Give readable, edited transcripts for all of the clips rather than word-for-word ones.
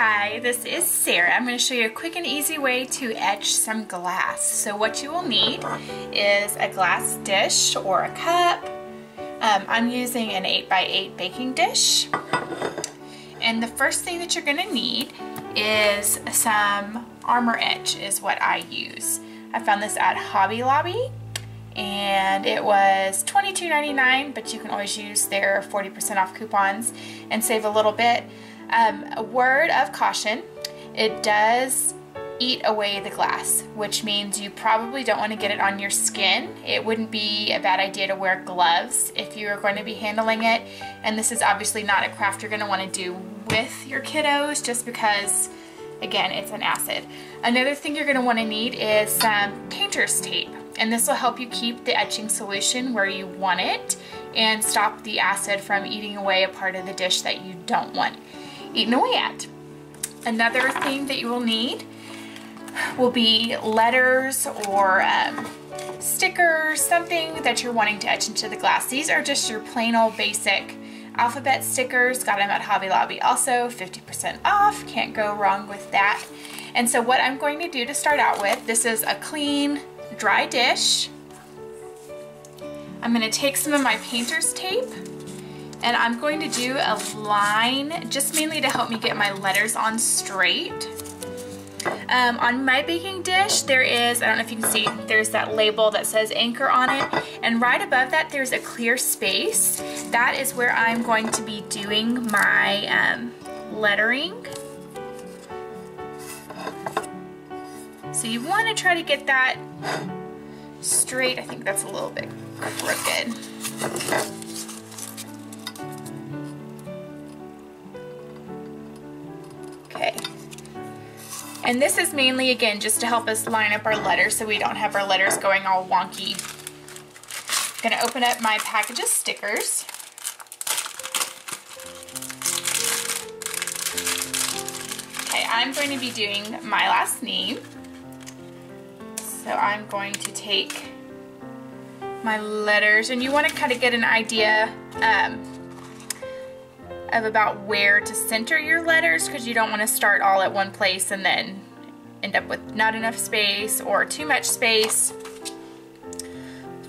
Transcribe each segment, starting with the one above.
Hi, this is Sarah. I'm going to show you a quick and easy way to etch some glass. So what you will need is a glass dish or a cup. I'm using an 8x8 baking dish. And the first thing that you're going to need is some Armor Etch is what I use. I found this at Hobby Lobby and it was $22.99, but you can always use their 40% off coupons and save a little bit. A word of caution, it does eat away the glass, which means you probably don't want to get it on your skin. It wouldn't be a bad idea to wear gloves if you are going to be handling it. And this is obviously not a craft you're going to want to do with your kiddos just because, again, it's an acid. Another thing you're going to want to need is some painter's tape. And this will help you keep the etching solution where you want it and stop the acid from eating away a part of the dish that you don't want eaten away at. Another thing that you will need will be letters or stickers, something that you're wanting to etch into the glass. These are just your plain old basic alphabet stickers. Got them at Hobby Lobby also, 50% off. Can't go wrong with that. And so what I'm going to do to start out with, this is a clean, dry dish. I'm going to take some of my painter's tape and I'm going to do a line just mainly to help me get my letters on straight. On my baking dish there is, I don't know if you can see, there's that label that says anchor on it, and right above that there's a clear space. That is where I'm going to be doing my lettering. So you want to try to get that straight. I think that's a little bit crooked. Okay. And this is mainly, again, just to help us line up our letters so we don't have our letters going all wonky. I'm going to open up my package of stickers. Okay, I'm going to be doing my last name. So I'm going to take my letters, and you want to kind of get an idea of about where to center your letters, because you don't want to start all at one place and then end up with not enough space or too much space.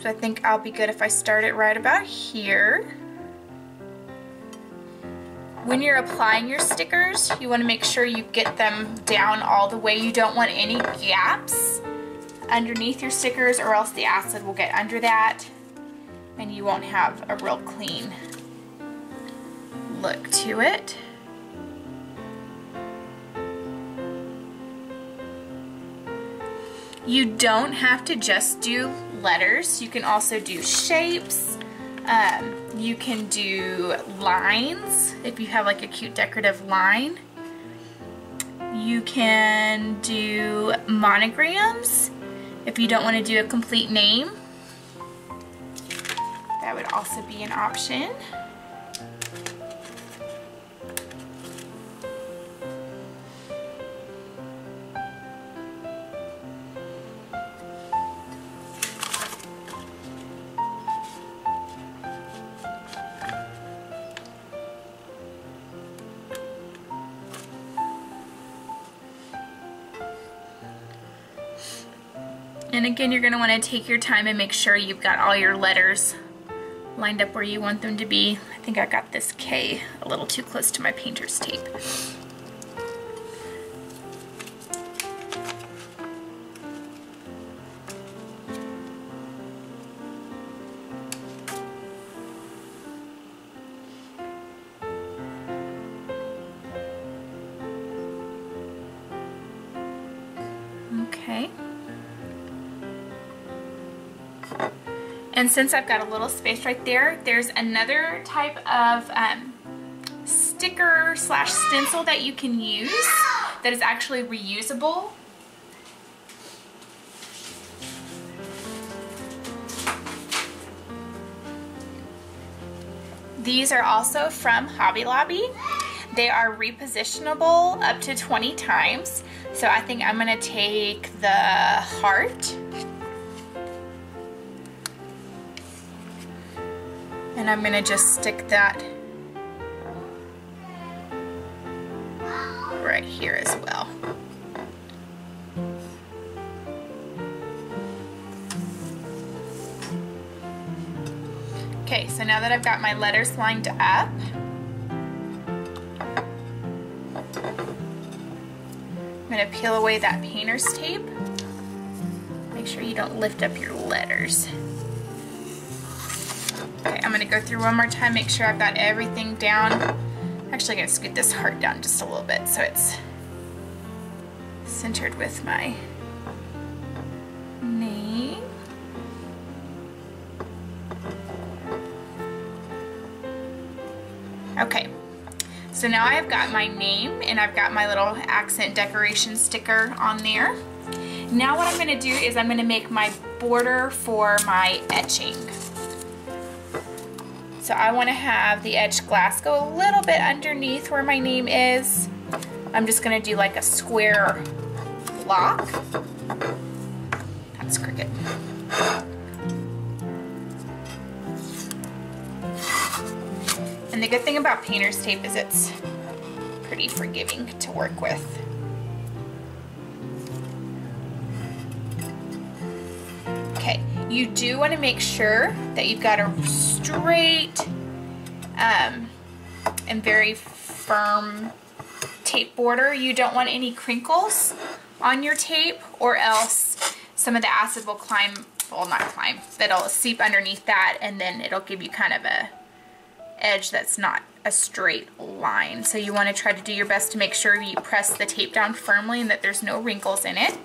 So I think I'll be good if I start it right about here. When you're applying your stickers, you want to make sure you get them down all the way. You don't want any gaps underneath your stickers, or else the acid will get under that and you won't have a real clean look to it. You don't have to just do letters. You can also do shapes. You can do lines if you have like a cute decorative line. You can do monograms if you don't want to do a complete name. That would also be an option. And again, you're going to want to take your time and make sure you've got all your letters lined up where you want them to be. I think I got this K a little too close to my painter's tape. Okay. And since I've got a little space right there, there's another type of sticker slash stencil that you can use that is actually reusable. These are also from Hobby Lobby. They are repositionable up to 20 times. So I think I'm gonna take the heart and I'm gonna just stick that right here as well. Okay, so now that I've got my letters lined up, I'm going to peel away that painter's tape. Make sure you don't lift up your letters. Okay, I'm going to go through one more time, make sure I've got everything down. I'm actually going to scoot this heart down just a little bit so it's centered with my name. Okay, so now I've got my name and I've got my little accent decoration sticker on there. Now what I'm going to do is I'm going to make my border for my etching. So I want to have the etched glass go a little bit underneath where my name is. I'm just going to do like a square block. That's crooked. And the good thing about painter's tape is it's pretty forgiving to work with. Okay, you do want to make sure that you've got a straight and very firm tape border. You don't want any crinkles on your tape, or else some of the acid will climb, well, not climb, but it'll seep underneath that, and then it'll give you kind of a edge that's not a straight line. So you want to try to do your best to make sure you press the tape down firmly and that there's no wrinkles in it.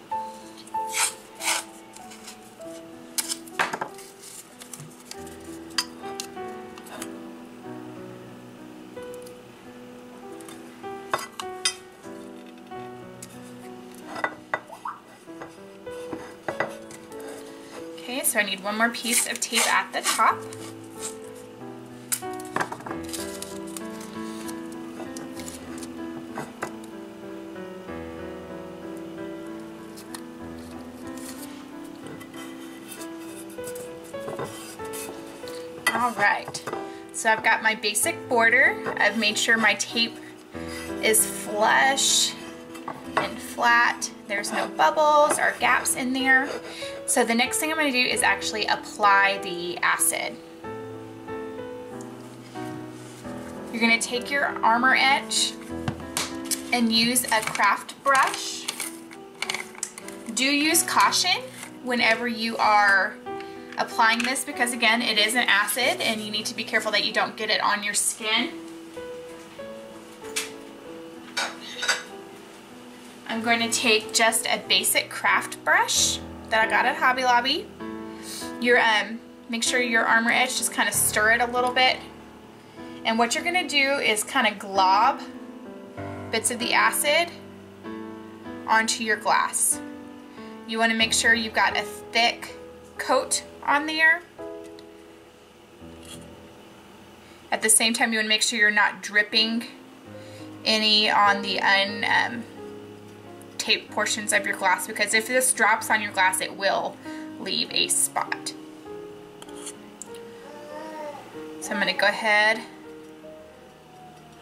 Okay, so I need one more piece of tape at the top. Alright, so I've got my basic border. I've made sure my tape is flush and flat. There's no bubbles or gaps in there. So the next thing I'm going to do is actually apply the acid. You're going to take your armor etch and use a craft brush. Do use caution whenever you are applying this, because again, it is an acid and you need to be careful that you don't get it on your skin. I'm going to take just a basic craft brush that I got at Hobby Lobby. Make sure your armor etch, just kind of stir it a little bit. And what you're going to do is kind of glob bits of the acid onto your glass. You want to make sure you've got a thick coat on there. At the same time, you want to make sure you're not dripping any on the untaped portions of your glass, because if this drops on your glass, it will leave a spot. So I'm going to go ahead,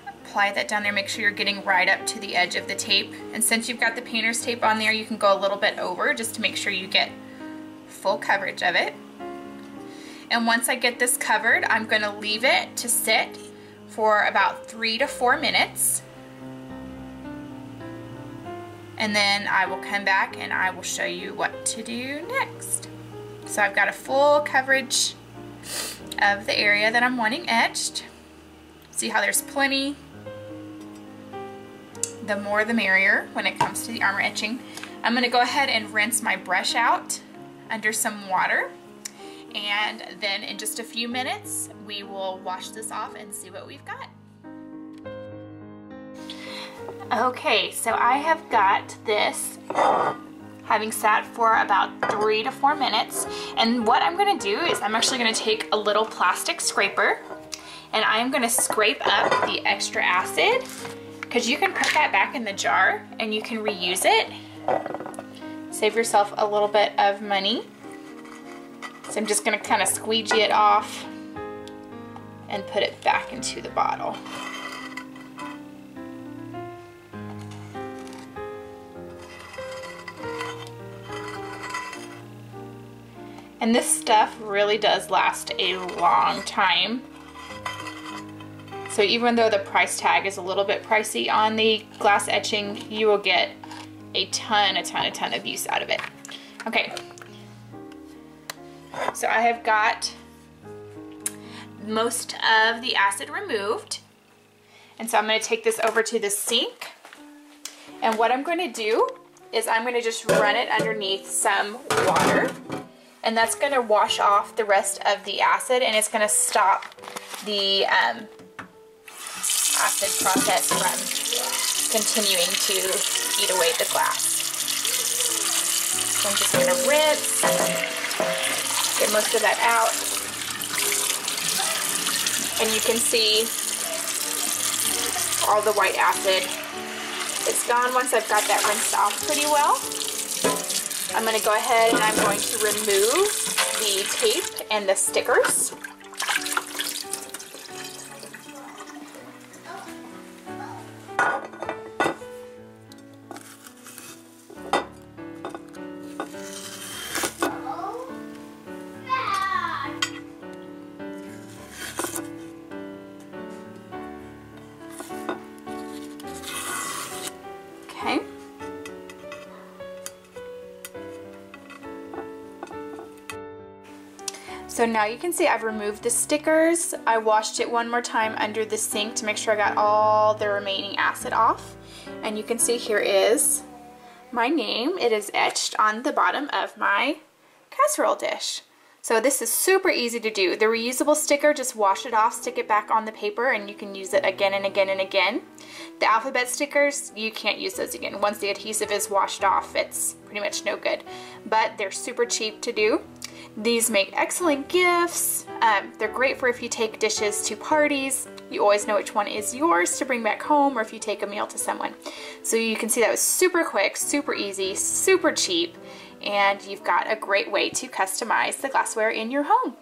apply that down there, make sure you're getting right up to the edge of the tape. And since you've got the painter's tape on there, you can go a little bit over just to make sure you get full coverage of it. And once I get this covered, I'm going to leave it to sit for about 3 to 4 minutes. And then I will come back and I will show you what to do next. So I've got a full coverage of the area that I'm wanting etched. See how there's plenty? The more the merrier when it comes to the armor etching. I'm going to go ahead and rinse my brush out under some water. And then in just a few minutes, we will wash this off and see what we've got. Okay, so I have got this having sat for about 3 to 4 minutes. And what I'm going to do is I'm actually going to take a little plastic scraper and I'm going to scrape up the extra acid, because you can put that back in the jar and you can reuse it. Save yourself a little bit of money. So I'm just going to kind of squeegee it off and put it back into the bottle. And this stuff really does last a long time. So even though the price tag is a little bit pricey on the glass etching, you will get a ton of use out of it. Okay, so I have got most of the acid removed. And so I'm going to take this over to the sink. And what I'm going to do is I'm going to just run it underneath some water. And that's going to wash off the rest of the acid, and it's going to stop the acid process from continuing to eat away the glass. So I'm just going to rinse, get most of that out. And you can see all the white acid is gone once I've got that rinsed off pretty well. I'm going to go ahead and I'm going to remove the tape and the stickers. Okay. So now you can see I've removed the stickers. I washed it one more time under the sink to make sure I got all the remaining acid off. And you can see here is my name. It is etched on the bottom of my casserole dish. So this is super easy to do. The reusable sticker, just wash it off, stick it back on the paper, and you can use it again and again and again. The alphabet stickers, you can't use those again. Once the adhesive is washed off, it's pretty much no good. But they're super cheap to do. These make excellent gifts. They're great for if you take dishes to parties. You always know which one is yours to bring back home, or if you take a meal to someone. So you can see that was super quick, super easy, super cheap, and you've got a great way to customize the glassware in your home.